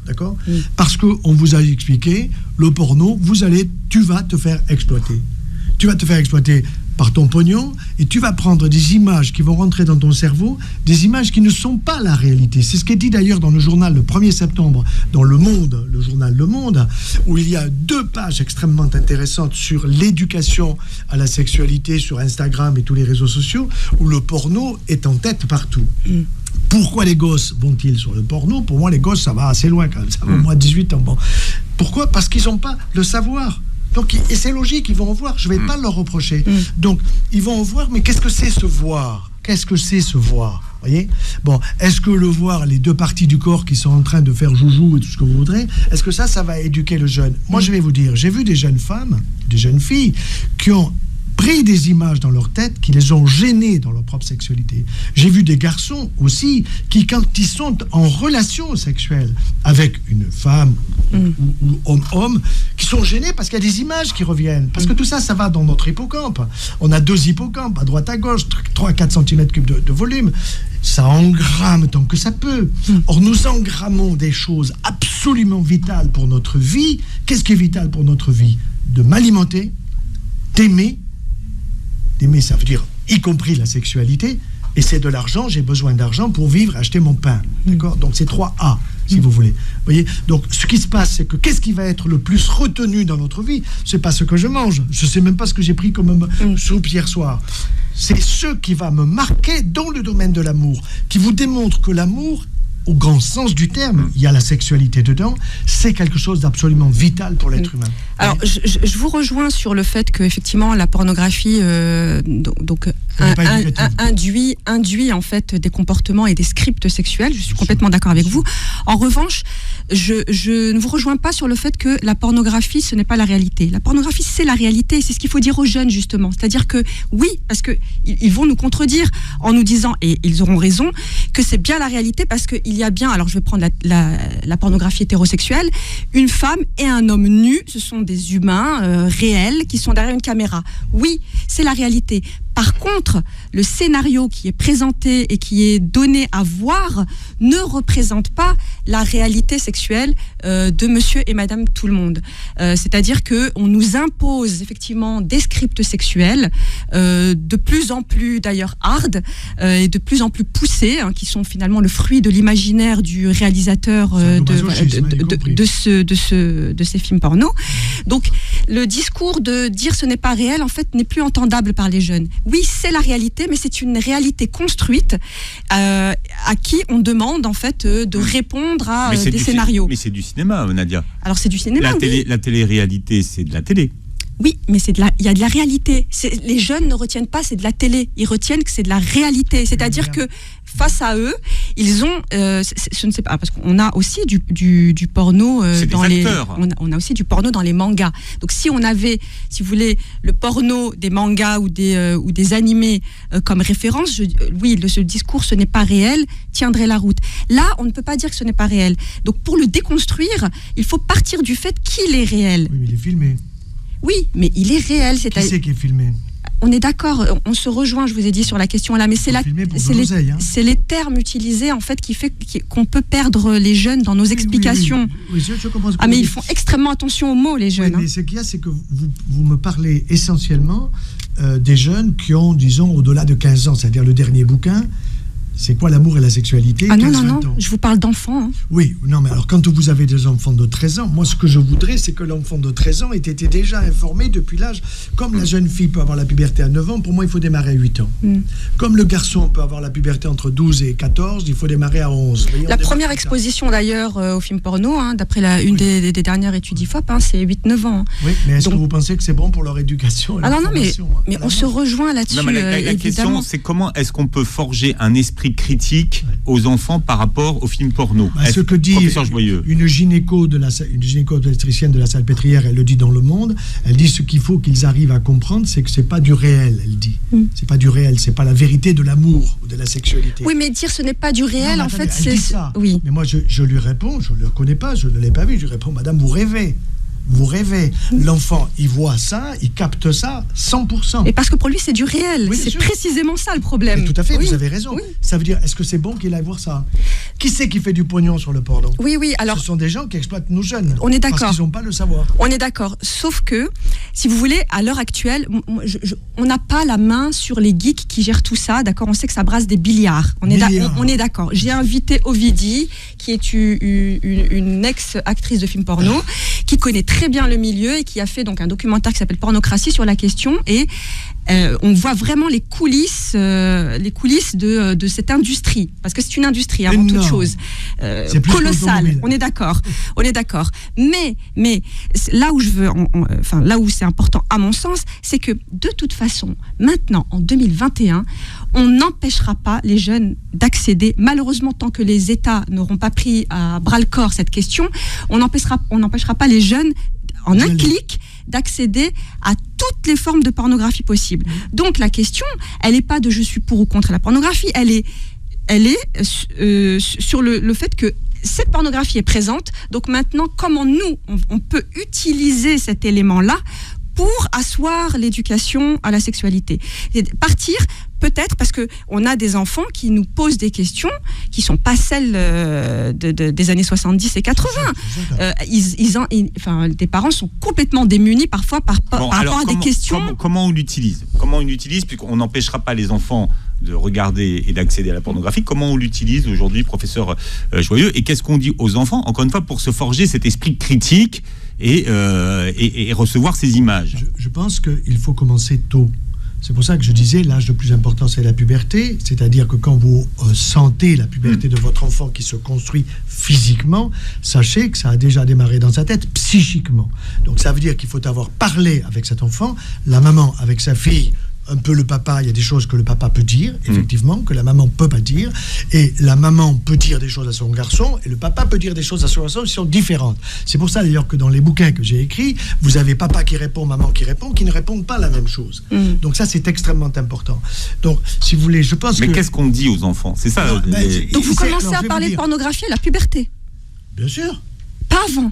D'accord ? Parce qu'on vous a expliqué, le porno, tu vas te faire exploiter. Tu vas te faire exploiter par ton pognon, et tu vas prendre des images qui vont rentrer dans ton cerveau, des images qui ne sont pas la réalité. C'est ce qui est dit d'ailleurs dans le journal le 1er septembre, dans Le Monde, le journal Le Monde, où il y a 2 pages extrêmement intéressantes sur l'éducation à la sexualité sur Instagram et tous les réseaux sociaux, où le porno est en tête partout. Pourquoi les gosses vont-ils sur le porno ? Pour moi, les gosses, ça va assez loin quand même, ça va au moins 18 ans. Bon. Pourquoi ? Parce qu'ils n'ont pas le savoir. Donc, et c'est logique, ils vont en voir, je ne vais pas leur reprocher. Donc, ils vont en voir, mais qu'est-ce que c'est se voir ? Qu'est-ce que c'est se voir ? Voyez ? Bon, est-ce que le voir, les 2 parties du corps qui sont en train de faire joujou et tout ce que vous voudrez, est-ce que ça va éduquer le jeune ? Moi, je vais vous dire, j'ai vu des jeunes femmes, des jeunes filles, qui ont pris des images dans leur tête qui les ont gênés dans leur propre sexualité. J'ai vu des garçons aussi qui, quand ils sont en relation sexuelle avec une femme ou homme-homme, qui sont gênés parce qu'il y a des images qui reviennent. Parce que tout ça, ça va dans notre hippocampe. On a 2 hippocampes, à droite à gauche, 3-4 cm3 de volume. Ça engramme tant que ça peut. Or, nous engrammons des choses absolument vitales pour notre vie. Qu'est-ce qui est vital pour notre vie ? De m'alimenter, d'aimer, ça veut dire y compris la sexualité, et c'est de l'argent, j'ai besoin d'argent pour vivre, acheter mon pain. D'accord ? Donc c'est 3A, si vous voulez. Vous voyez ? Donc ce qui se passe, c'est que qu'est-ce qui va être le plus retenu dans notre vie ? C'est pas ce que je mange, je sais même pas ce que j'ai pris comme soupe hier soir. C'est ce qui va me marquer dans le domaine de l'amour, qui vous démontre que l'amour au grand sens du terme, il y a la sexualité dedans, c'est quelque chose d'absolument vital pour l'être humain. Alors, je vous rejoins sur le fait que effectivement la pornographie induit en fait des comportements et des scripts sexuels. Je suis complètement d'accord avec vous. En revanche, je ne vous rejoins pas sur le fait que la pornographie, ce n'est pas la réalité. La pornographie, c'est la réalité. C'est ce qu'il faut dire aux jeunes, justement. C'est-à-dire que, oui, parce qu'ils vont nous contredire en nous disant, et ils auront raison, que c'est bien la réalité parce qu'il y a bien, alors je vais prendre la pornographie hétérosexuelle, une femme et un homme nus, ce sont des humains réels qui sont derrière une caméra. Oui, c'est la réalité. Par contre, le scénario qui est présenté et qui est donné à voir ne représente pas la réalité sexuelle de monsieur et madame tout le monde. C'est-à-dire qu'on nous impose effectivement des scripts sexuels de plus en plus d'ailleurs hard et de plus en plus poussés, hein, qui sont finalement le fruit de l'imaginaire du réalisateur de ces films porno. Donc le discours de dire ce n'est pas réel en fait n'est plus entendable par les jeunes. Oui, c'est la réalité, mais c'est une réalité construite à qui on demande en fait de répondre à des scénarios. Mais c'est du cinéma, Nadia. Alors c'est du cinéma. La télé-réalité, c'est de la télé. Oui, mais il y a de la réalité. Les jeunes ne retiennent pas c'est de la télé. Ils retiennent que c'est de la réalité. C'est-à-dire que face à eux, ils ont, je ne sais pas, parce qu'on a aussi du porno dans les, on a aussi du porno dans les mangas. Donc si on avait, si vous voulez, le porno des mangas ou des animés comme référence, oui, ce discours, ce n'est pas réel, tiendrait la route. Là, on ne peut pas dire que ce n'est pas réel. Donc pour le déconstruire, il faut partir du fait qu'il est réel. Oui, mais il est filmé. Oui, mais il est réel. Qui c'est qui est filmé ? On est d'accord, on se rejoint, je vous ai dit, sur la question là, mais c'est les termes utilisés en fait qu'on peut perdre les jeunes dans nos explications. Oui, je comprends ce que mais ils font extrêmement attention aux mots, les jeunes. Oui, mais ce qu'il y a, c'est que vous me parlez essentiellement des jeunes qui ont, disons, au-delà de 15 ans, c'est-à-dire le dernier bouquin. C'est quoi l'amour et la sexualité? Non, je vous parle d'enfants. Hein. Oui, non, mais alors quand vous avez des enfants de 13 ans, moi ce que je voudrais, c'est que l'enfant de 13 ans ait été déjà informé depuis l'âge. Comme la jeune fille peut avoir la puberté à 9 ans, pour moi il faut démarrer à 8 ans. Comme le garçon peut avoir la puberté entre 12 et 14, il faut démarrer à 11. La première exposition d'ailleurs au film porno, hein, d'après une des dernières études IFOP, hein, c'est 8-9 ans. Oui, mais est-ce que vous pensez que c'est bon pour leur éducation? Non, mais on se rejoint là-dessus. La question, c'est comment est-ce qu'on peut forger un esprit critique aux enfants par rapport au film porno. Ce que dit une gynéco-obstétricienne de la Salpêtrière, elle le dit dans Le Monde, elle dit ce qu'il faut qu'ils arrivent à comprendre, c'est que c'est pas du réel, elle dit. C'est pas du réel, c'est pas la vérité de l'amour ou de la sexualité. Oui, mais dire ce n'est pas du réel, en fait, c'est ça. Oui. Mais moi, je lui réponds, je ne le connais pas, je ne l'ai pas vu, je lui réponds, madame, vous rêvez. Vous rêvez. L'enfant, il voit ça, il capte ça 100%. Et parce que pour lui, c'est du réel. Oui, c'est précisément ça le problème. Mais tout à fait, vous avez raison. Oui. Ça veut dire, est-ce que c'est bon qu'il aille voir ça? Qui c'est qui fait du pognon sur le porno? Oui, alors... Ce sont des gens qui exploitent nos jeunes. On est d'accord. Parce qu'ils n'ont pas le savoir. On est d'accord. Sauf que, si vous voulez, à l'heure actuelle, on n'a pas la main sur les geeks qui gèrent tout ça, d'accord? On sait que ça brasse des milliards. On est d'accord. J'ai invité Ovidie, qui est une ex-actrice de film porno, qui connaît très bien le milieu et qui a fait donc un documentaire qui s'appelle Pornocratie sur la question, et on voit vraiment les coulisses de cette industrie, parce que c'est une industrie avant toute chose colossale. On est d'accord. Mais là où je veux, là où c'est important à mon sens, c'est que de toute façon, maintenant en 2021, on n'empêchera pas les jeunes d'accéder. Malheureusement, tant que les États n'auront pas pris à bras le corps cette question, on n'empêchera pas les jeunes en un clic d'accéder à toutes les formes de pornographie possibles. Donc la question, elle n'est pas de je suis pour ou contre la pornographie, elle est sur le fait que cette pornographie est présente. Donc maintenant, comment on peut utiliser cet élément-là pour asseoir l'éducation à la sexualité. Partir peut-être parce qu'on a des enfants qui nous posent des questions qui ne sont pas celles des années 70 et 80. Des parents sont complètement démunis parfois par rapport à des questions. Comment on l'utilise puisqu'on n'empêchera pas les enfants de regarder et d'accéder à la pornographie. Comment on l'utilise aujourd'hui, professeur Joyeux? Et qu'est-ce qu'on dit aux enfants, encore une fois, pour se forger cet esprit critique et recevoir ces images? Je pense qu'il faut commencer tôt. C'est pour ça que je disais, l'âge le plus important, c'est la puberté. C'est-à-dire que quand vous sentez la puberté de votre enfant qui se construit physiquement, sachez que ça a déjà démarré dans sa tête psychiquement. Donc ça veut dire qu'il faut avoir parlé avec cet enfant, la maman avec sa fille, un peu le papa, il y a des choses que le papa peut dire, effectivement, que la maman peut pas dire, et la maman peut dire des choses à son garçon, et le papa peut dire des choses à son garçon qui sont différentes. C'est pour ça d'ailleurs que dans les bouquins que j'ai écrits, vous avez papa qui répond, maman qui répond, qui ne répondent pas la même chose. Donc ça, c'est extrêmement important. Donc, si vous voulez, je pense Mais qu'est-ce qu'on dit aux enfants? C'est ça. Donc vous commencez à parler de pornographie à la puberté? Bien sûr. Pas avant.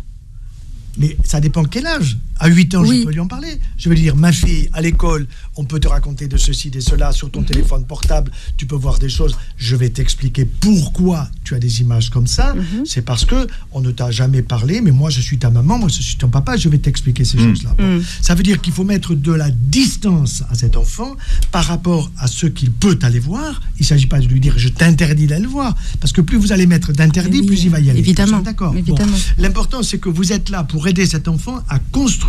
Mais ça dépend quel âge. À 8 ans, je peux lui en parler. Je veux dire, ma fille, à l'école, on peut te raconter de ceci, de cela, sur ton téléphone portable, tu peux voir des choses. Je vais t'expliquer pourquoi tu as des images comme ça. C'est parce que on ne t'a jamais parlé, mais moi, je suis ta maman, moi, je suis ton papa, je vais t'expliquer ces choses-là. Bon. Ça veut dire qu'il faut mettre de la distance à cet enfant par rapport à ce qu'il peut aller voir. Il ne s'agit pas de lui dire, je t'interdis d'aller le voir. Parce que plus vous allez mettre d'interdit, plus il va y aller. Évidemment. D'accord. Bon. L'important, c'est que vous êtes là pour aider cet enfant à construire,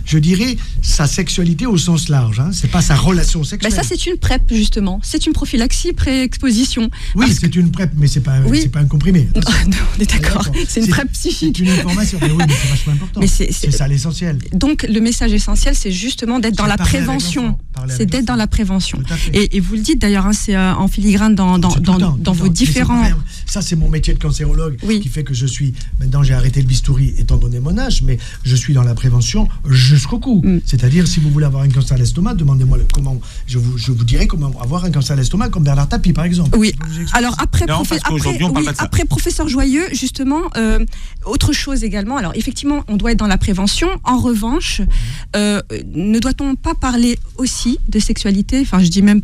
je dirais, sa sexualité au sens large. C'est pas sa relation sexuelle. Ça, c'est une PrEP, justement. C'est une prophylaxie pré-exposition. Oui, c'est une PrEP, mais c'est pas un comprimé. Non, on est d'accord. C'est une PrEP psychique. C'est une information. Mais oui, mais c'est vachement important. C'est ça l'essentiel. Donc, le message essentiel, c'est justement d'être dans la prévention. C'est d'être dans la prévention. Et vous le dites d'ailleurs, c'est en filigrane dans vos différents... Ça, c'est mon métier de cancérologue qui fait que je suis... Maintenant, j'ai arrêté le bistouri étant donné mon âge, mais je suis dans la prévention jusqu'au cou. C'est-à-dire, si vous voulez avoir un cancer à l'estomac, demandez-moi comment. Je vous dirai comment avoir un cancer à l'estomac, comme Bernard Tapie, par exemple. Oui. Alors après, après professeur Joyeux, justement, autre chose également. Alors effectivement, on doit être dans la prévention. En revanche, ne doit-on pas parler aussi de sexualité, enfin je dis même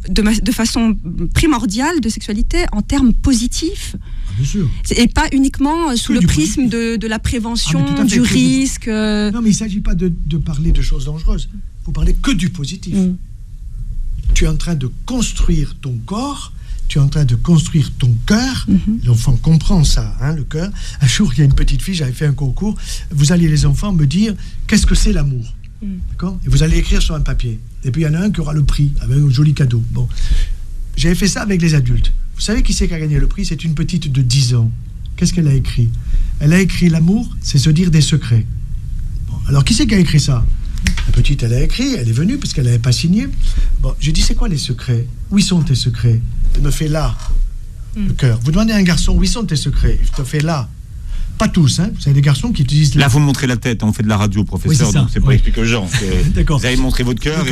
de façon primordiale de sexualité en termes positifs? Bien sûr. Et pas uniquement sous le prisme de la prévention, du risque. Non, mais il ne s'agit pas de parler de choses dangereuses. Il faut parler que du positif. Tu es en train de construire ton corps, tu es en train de construire ton cœur. L'enfant comprend ça, le cœur. Un jour, il y a une petite fille, j'avais fait un concours. Vous alliez, les enfants, me dire qu'est-ce que c'est l'amour. D'accord ? Et vous allez écrire sur un papier. Et puis il y en a un qui aura le prix, avec un joli cadeau. Bon. J'avais fait ça avec les adultes. Vous savez qui c'est qui a gagné le prix? C'est une petite de 10 ans. Qu'est-ce qu'elle a écrit? Elle a écrit l'amour, c'est se dire des secrets. Bon, alors qui c'est qui a écrit ça? La petite, elle a écrit, elle est venue parce qu'elle n'avait pas signé. Bon, j'ai dit, c'est quoi les secrets? Où sont tes secrets? Elle me fait là, le cœur. Vous demandez à un garçon, où sont tes secrets? Je te fais là. Pas tous, Vous avez des garçons qui utilisent... Là, vous montrez la tête, on fait de la radio, professeur, donc c'est pour expliquer aux gens. D'accord. Vous avez montré votre cœur,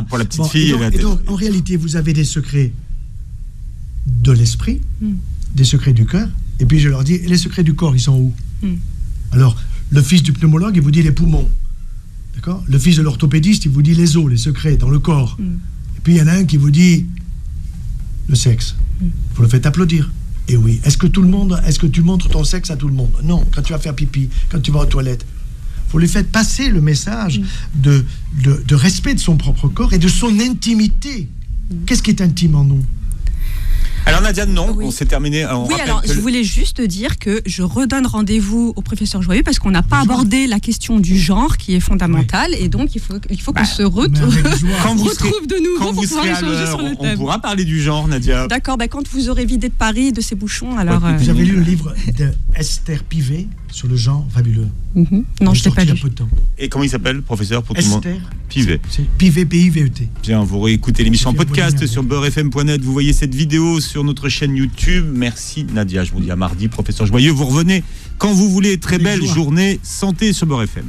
pour la petite fille et la tête. Et donc, en réalité, vous avez des secrets de l'esprit, des secrets du cœur, et puis je leur dis, et les secrets du corps, ils sont où? Alors, le fils du pneumologue, il vous dit les poumons. D'accord? Le fils de l'orthopédiste, il vous dit les os, les secrets dans le corps. Et puis il y en a un qui vous dit le sexe. Vous le faites applaudir. Et oui, est-ce que tu montres ton sexe à tout le monde? Non, quand tu vas faire pipi, quand tu vas aux toilettes. Vous lui faites passer le message de respect de son propre corps et de son intimité. Qu'est-ce qui est intime en nous? Alors Nadia, non, on s'est terminé. Je voulais juste dire que je redonne rendez-vous au professeur Joyeux parce qu'on n'a pas abordé la question du genre qui est fondamentale et donc il faut qu'on se retrouve de nouveau pour pouvoir échanger sur le thème. On pourra parler du genre, Nadia. D'accord, quand vous aurez vidé de Paris, de ses bouchons, alors... Vous avez lu le livre d'Esther Pivet sur le genre fabuleux? Non, je ne l'ai pas lu. Et comment il s'appelle, professeur, pour tout le monde? Esther Pivet. C'est Pivet, P-I-V-E-T. Bien, vous réécoutez l'émission en podcast sur beurrefm.net. Vous voyez cette vidéo sur notre chaîne YouTube. Merci Nadia. Je vous dis à mardi, professeur Joyeux. Vous revenez quand vous voulez. Très belle journée. Santé sur Beurre FM.